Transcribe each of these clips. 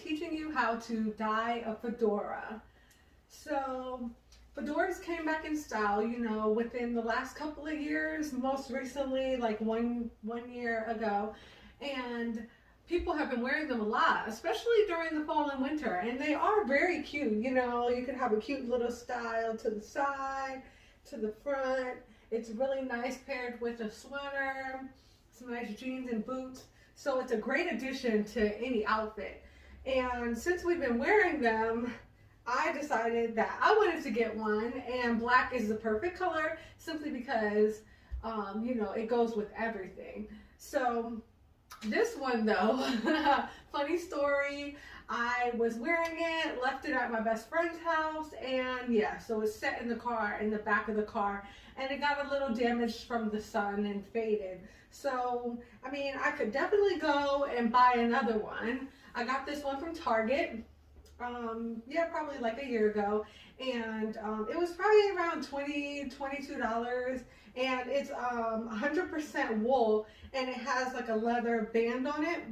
teaching you how to dye a fedora. So fedoras came back in style, you know, within the last couple of years, most recently like one year ago. And people have been wearing them a lot, especially during the fall and winter. And they are very cute, you know, you can have a cute little style to the side, to the front. It's really nice paired with a sweater, some nice jeans and boots. So it's a great addition to any outfit. And since we've been wearing them, I decided that I wanted to get one, and black is the perfect color simply because, you know, it goes with everything. So this one though, funny story, I was wearing it, left it at my best friend's house, and yeah, so it's set in the car, in the back of the car, and it got a little damaged from the sun and faded. So, I mean, I could definitely go and buy another one. I got this one from Target, yeah, probably like a year ago, and it was probably around $22, and it's 100% wool, and it has like a leather band on it,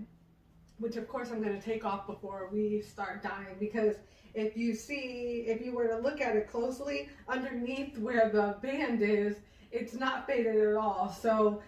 which of course I'm going to take off before we start dyeing, because if you were to look at it closely, underneath where the band is, it's not faded at all. So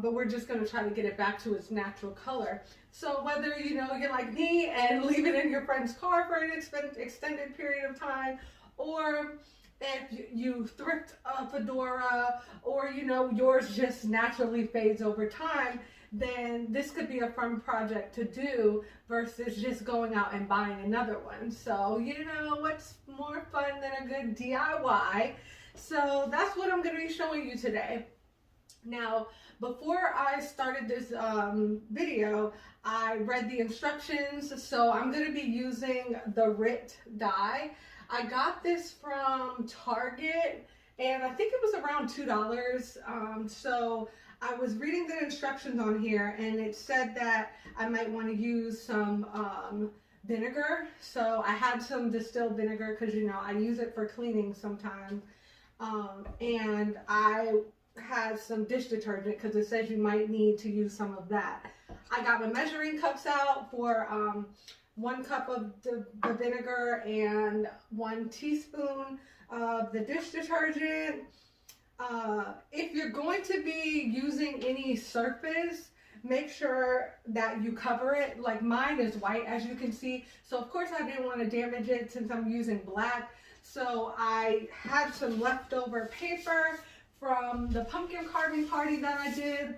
but we're just going to try to get it back to its natural color. So whether, you know, you're like me and leave it in your friend's car for an extended period of time, or if you thrift a fedora, or, you know, yours just naturally fades over time, then this could be a fun project to do versus just going out and buying another one. So, you know, what's more fun than a good DIY? So that's what I'm going to be showing you today. Now, before I started this video, I read the instructions, so I'm going to be using the Rit Dye. I got this from Target, and I think it was around $2. So I was reading the instructions on here, and it said that I might want to use some vinegar. So I had some distilled vinegar because, you know, I use it for cleaning sometimes, and I had some dish detergent because it says you might need to use some of that. I got my measuring cups out for 1 cup of the vinegar and 1 teaspoon of the dish detergent. If you're going to be using any surface, make sure that you cover it. Like mine is white, as you can see, so of course I didn't want to damage it since I'm using black. So I had some leftover paper from the pumpkin carving party that I did,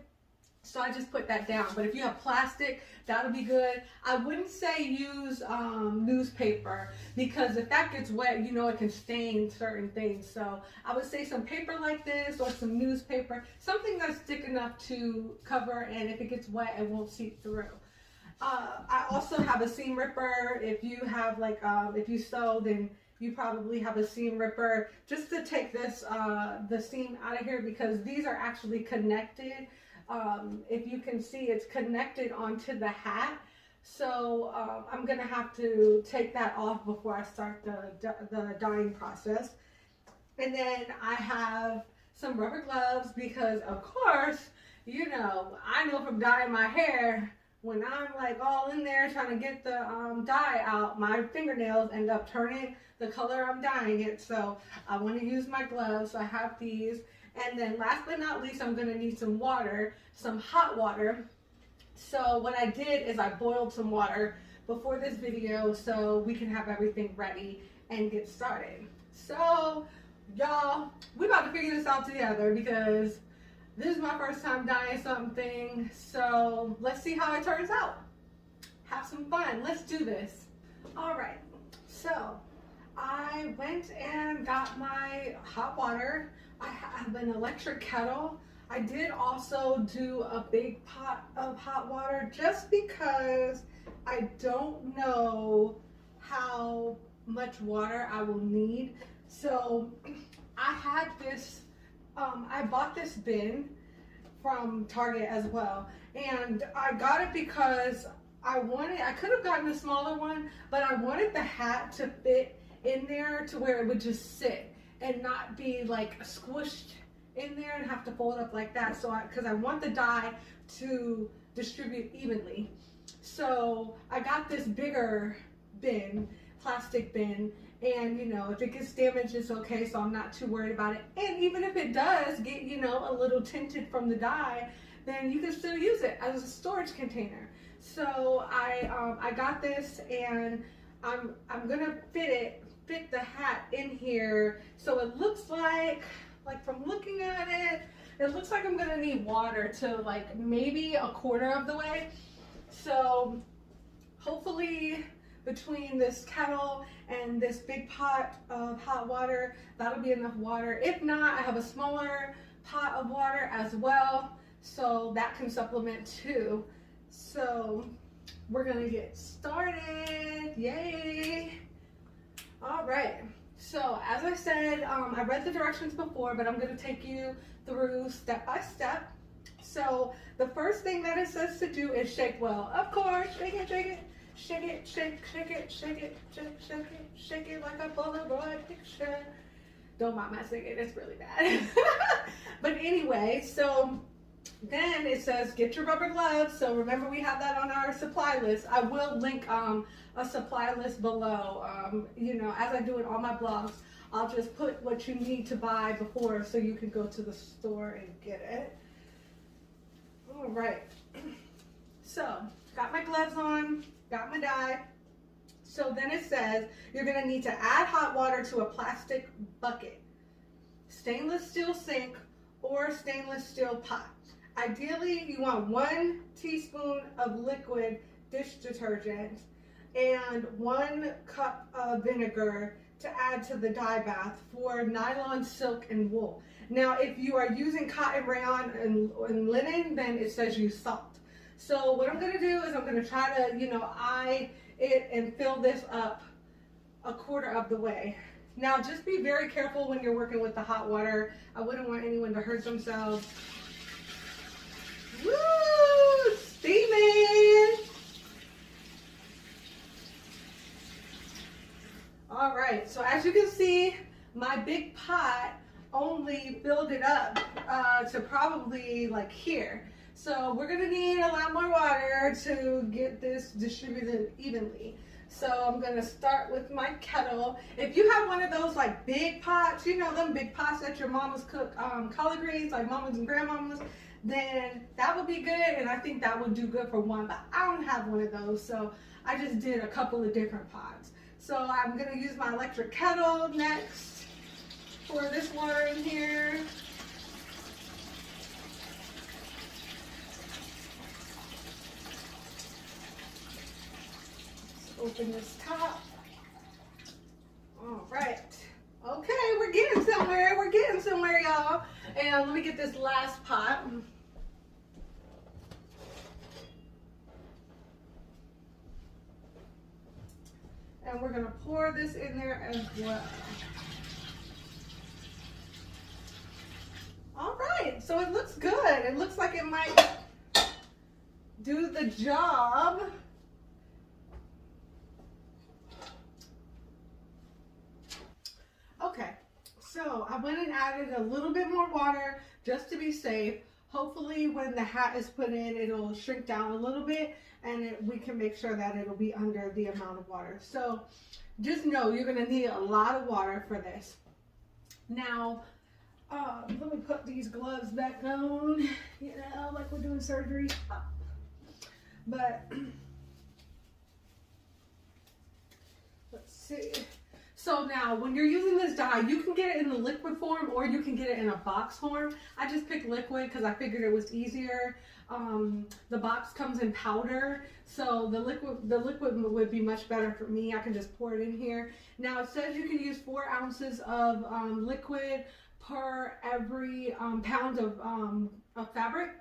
so I just put that down. But if you have plastic, that'll be good. I wouldn't say use newspaper, because if that gets wet, you know, it can stain certain things. So I would say some paper like this, or some newspaper, something that's thick enough to cover, and if it gets wet, it won't seep through. I also have a seam ripper. If you have like, if you sew, then you probably have a seam ripper, just to take this, the seam out of here, because these are actually connected. If you can see, it's connected onto the hat. So I'm gonna have to take that off before I start the dyeing process. And then I have some rubber gloves, because of course, you know, I know from dyeing my hair, when I'm like all in there trying to get the dye out, my fingernails end up turning the color I'm dyeing it. So I want to use my gloves. So I have these. And then last but not least, I'm going to need some water, some hot water. So what I did is I boiled some water before this video so we can have everything ready and get started. So y'all, we're about to figure this out together, because this is my first time dyeing something. So let's see how it turns out. Have some fun. Let's do this. All right. So I went and got my hot water. I have an electric kettle. I did also do a big pot of hot water, just because I don't know how much water I will need. So I had this, I bought this bin from Target as well, and I got it because I could have gotten a smaller one, but I wanted the hat to fit in there to where it would just sit and not be like squished in there and have to fold up like that. So because I want the dye to distribute evenly. So I got this bigger bin, plastic bin, and you know, if it gets damaged, it's okay, so I'm not too worried about it. And even if it does get, you know, a little tinted from the dye, then you can still use it as a storage container. So I got this, and I'm gonna fit the hat in here, so it looks like from looking at it, it looks like I'm gonna need water to like maybe a quarter of the way. So hopefully between this kettle and this big pot of hot water, that'll be enough water. If not, I have a smaller pot of water as well, so that can supplement too. So we're gonna get started. Yay! All right, so as I said, I read the directions before, but I'm gonna take you through step by step. So the first thing that it says to do is shake well. Of course, shake it, shake it, shake it, shake it, shake it, shake it like a Polaroid picture. Don't mind my singing, it's really bad. But anyway, so then it says get your rubber gloves. So remember, we have that on our supply list. I will link a supply list below. You know, as I do in all my blogs, I'll just put what you need to buy before, so you can go to the store and get it. All right, so got my gloves on, got my dye. So then it says you're gonna need to add hot water to a plastic bucket, stainless steel sink, or stainless steel pot. Ideally, you want 1 teaspoon of liquid dish detergent and 1 cup of vinegar to add to the dye bath for nylon, silk, and wool. Now, if you are using cotton, rayon, and linen, then it says use salt. So what I'm gonna do is I'm gonna try to, you know, eye it and fill this up a quarter of the way. Now, just be very careful when you're working with the hot water. I wouldn't want anyone to hurt themselves. Woo! Steaming! All right, so as you can see, my big pot only filled it up to probably like here. So we're gonna need a lot more water to get this distributed evenly. So I'm gonna start with my kettle. If you have one of those like big pots, you know, them big pots that your mamas cook collard greens, like mamas and grandmamas, then that would be good, and I think that would do good for one, but I don't have one of those, so I just did a couple of different pots. So I'm gonna use my electric kettle next. Pour this water in here. Let's open this top. All right. Okay, we're getting somewhere, y'all. And let me get this last pot. And we're gonna pour this in there as well. All right, so it looks good. It looks like it might do the job. Okay, so I went and added a little bit more water just to be safe. Hopefully when the hat is put in, it'll shrink down a little bit, and we can make sure that it'll be under the amount of water. So just know you're gonna need a lot of water for this. Now, let me put these gloves back on, you know, like we're doing surgery. But let's see. So now, when you're using this dye, you can get it in the liquid form or you can get it in a box form. I just picked liquid because I figured it was easier. The box comes in powder, so the liquid would be much better for me. I can just pour it in here. Now it says you can use 4 ounces of liquid per every pound of fabric.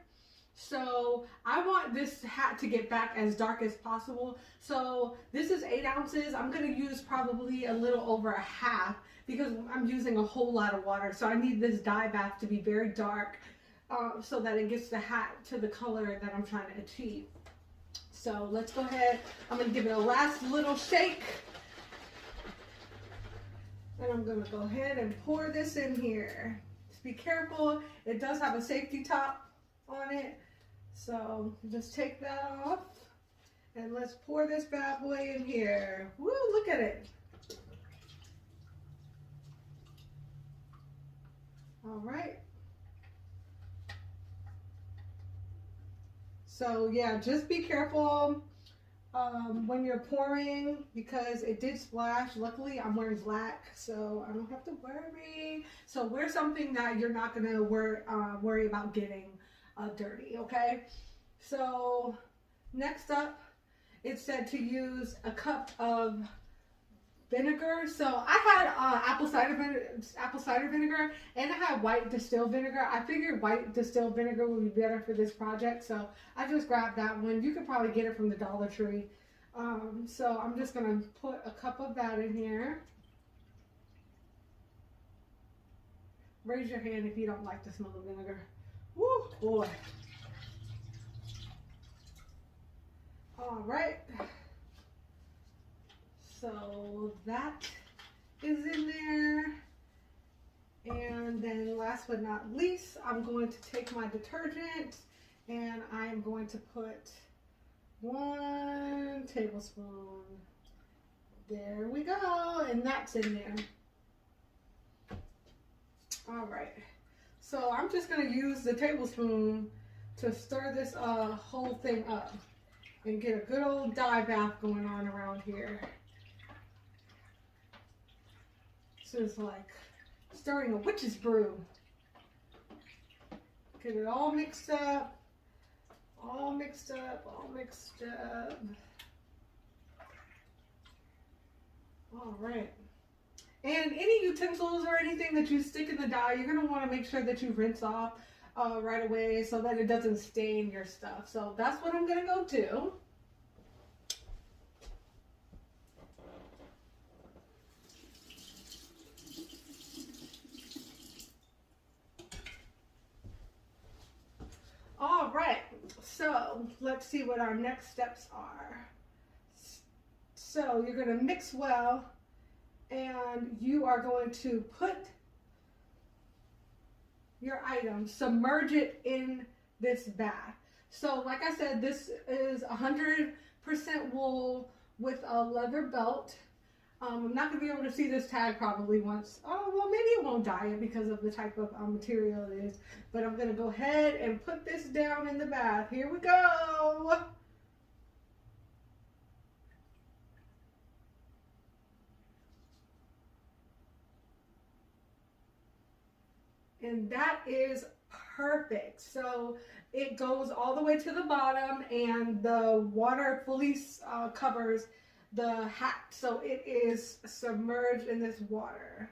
So I want this hat to get back as dark as possible. So this is 8 ounces. I'm going to use probably a little over a half because I'm using a whole lot of water. So I need this dye bath to be very dark so that it gets the hat to the color that I'm trying to achieve. So let's go ahead. I'm going to give it a last little shake. And I'm going to go ahead and pour this in here. Just be careful. It does have a safety top on it. So just take that off. And let's pour this bad boy in here. Woo, look at it. All right. So yeah, just be careful when you're pouring because it did splash. Luckily, I'm wearing black, so I don't have to worry. So wear something that you're not gonna worry about getting dirty, okay? So next up, it said to use a cup of vinegar. So I had apple cider vinegar, and I had white distilled vinegar. I figured white distilled vinegar would be better for this project, so I just grabbed that one. You could probably get it from the Dollar Tree. So I'm just gonna put a cup of that in here. Raise your hand if you don't like the smell of vinegar. Woo, boy. All right. So that is in there. And then last but not least, I'm going to take my detergent and I'm going to put 1 tablespoon. There we go. And that's in there. All right. So I'm just going to use the tablespoon to stir this whole thing up and get a good old dye bath going on around here. This is like stirring a witch's brew. Get it all mixed up, all mixed up, all mixed up. All right. And any utensils or anything that you stick in the dye, you're going to want to make sure that you rinse off right away so that it doesn't stain your stuff. So that's what I'm going to go do. All right, so let's see what our next steps are. So you're going to mix well, and you are going to put your item, submerge it in this bath. So like I said, this is 100% wool with a leather belt. I'm not going to be able to see this tag probably once. Oh, well, maybe it won't dye it because of the type of material it is. But I'm going to go ahead and put this down in the bath. Here we go. And that is perfect. So it goes all the way to the bottom and the water fully covers the hat. So it is submerged in this water.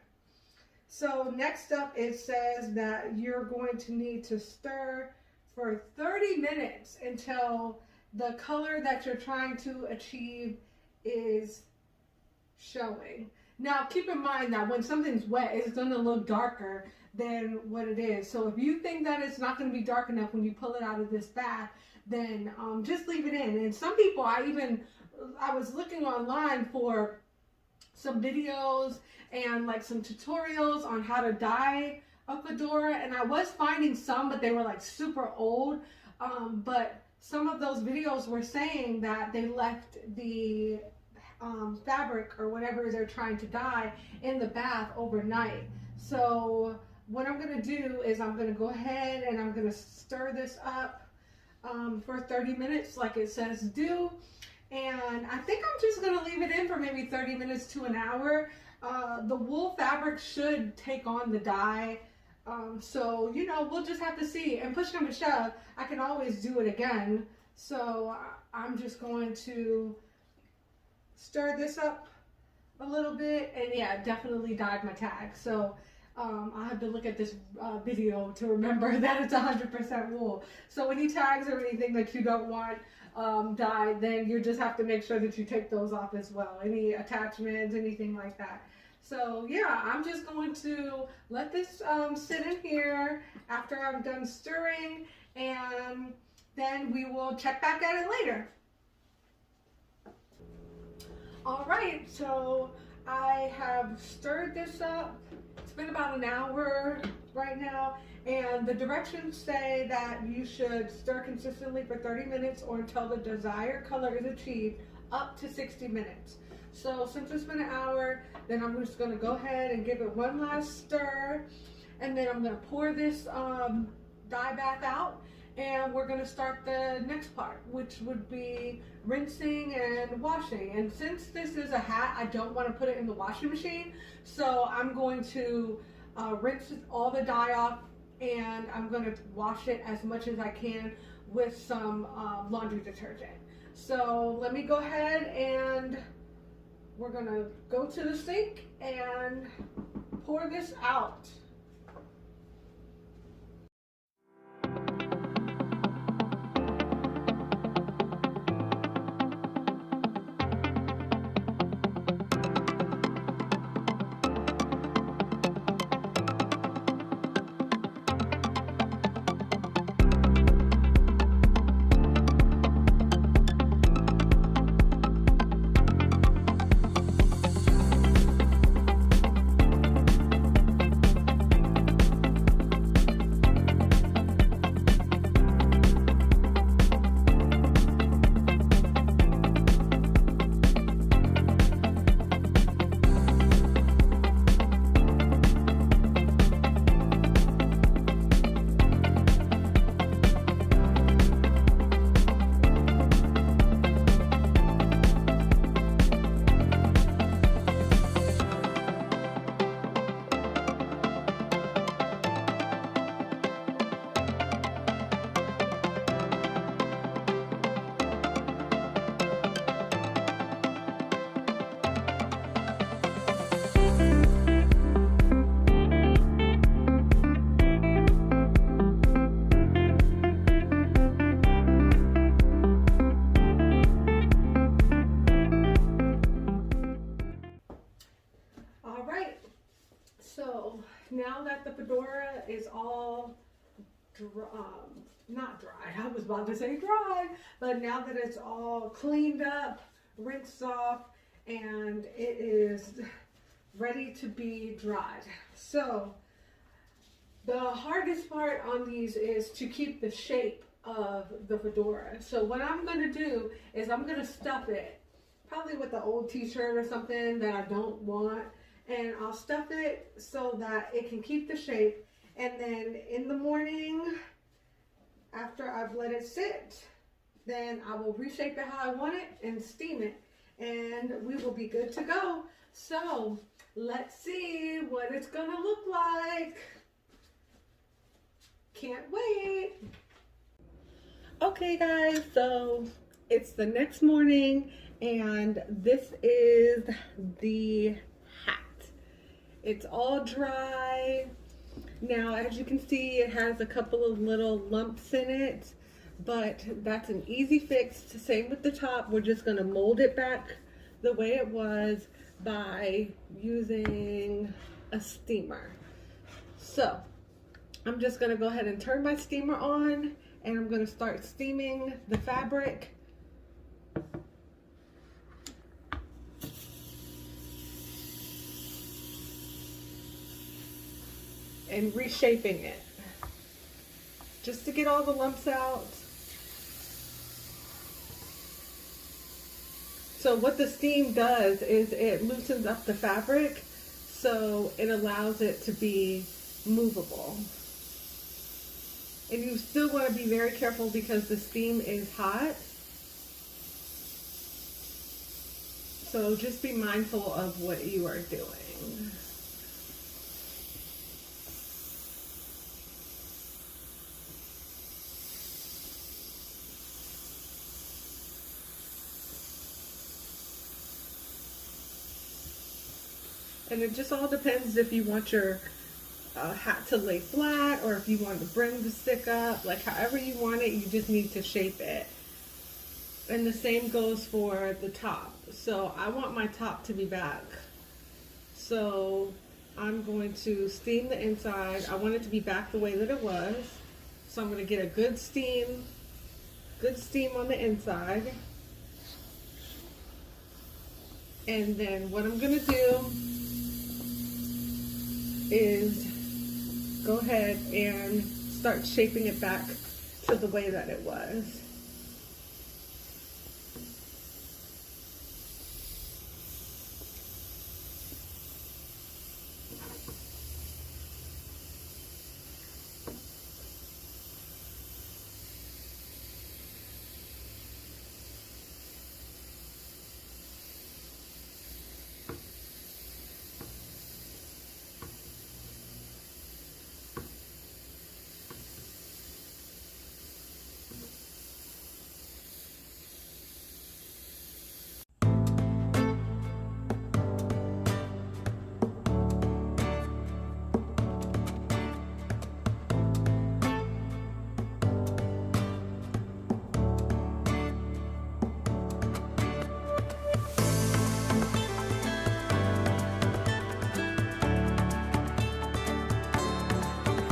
So next up it says that you're going to need to stir for 30 minutes until the color that you're trying to achieve is showing. Now keep in mind that when something's wet, it's going to look darker than what it is. So if you think that it's not going to be dark enough when you pull it out of this bath, then just leave it in. And some people, I was looking online for some videos and like some tutorials on how to dye a fedora, and I was finding some, but they were like super old. But some of those videos were saying that they left the fabric or whatever they're trying to dye in the bath overnight. So what I'm going to do is I'm going to go ahead and I'm going to stir this up for 30 minutes like it says do. And I think I'm just going to leave it in for maybe 30 minutes to an hour. The wool fabric should take on the dye. So, you know, we'll just have to see. And push come to shove, I can always do it again. So I'm just going to stir this up a little bit. And yeah, definitely dyed my tag. So I have to look at this video to remember that it's 100% wool. So any tags or anything that you don't want dyed, then you just have to make sure that you take those off as well. Any attachments, anything like that. So yeah, I'm just going to let this sit in here after I'm done stirring, and then we will check back at it later. All right, so I have stirred this up. It's been about an hour right now, And the directions say that you should stir consistently for 30 minutes or until the desired color is achieved, up to 60 minutes. So since it's been an hour, then I'm just gonna go ahead and give it one last stir. And then I'm gonna pour this dye bath out, and we're gonna start the next part, which would be rinsing and washing. And since this is a hat, I don't wanna put it in the washing machine. So I'm going to rinse all the dye off, and I'm going to wash it as much as I can with some laundry detergent. So let me go ahead, and we're going to go to the sink and pour this out. So now that the Fedora is all not dry, I was about to say dry, but now that it's all cleaned up, rinsed off, and it is ready to be dried. So the hardest part on these is to keep the shape of the Fedora. So what I'm going to do is I'm going to stuff it, probably with an old t-shirt or something that I don't want, and I'll stuff it so that it can keep the shape. And then in the morning, after I've let it sit, then I will reshape it how I want it and steam it, and we will be good to go. So let's see what it's gonna look like. Can't wait. Okay guys, so it's the next morning, and this is the hat. It's all dry. Now, as you can see, it has a couple of little lumps in it, but that's an easy fix. Same with the top. We're just gonna mold it back the way it was by using a steamer. So I'm just gonna go ahead and turn my steamer on, and I'm gonna start steaming the fabric. And reshaping it just to get all the lumps out. So what the steam does is it loosens up the fabric, so it allows it to be movable. And you still want to be very careful because the steam is hot. So just be mindful of what you are doing. And it just all depends if you want your hat to lay flat or if you want the brim to stick up. Like however you want it, you just need to shape it. And the same goes for the top. So I want my top to be back. So I'm going to steam the inside. I want it to be back the way that it was. So I'm going to get a good steam on the inside. And then what I'm going to do is go ahead and start shaping it back to the way that it was.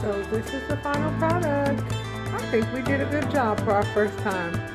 So this is the final product. I think we did a good job for our first time.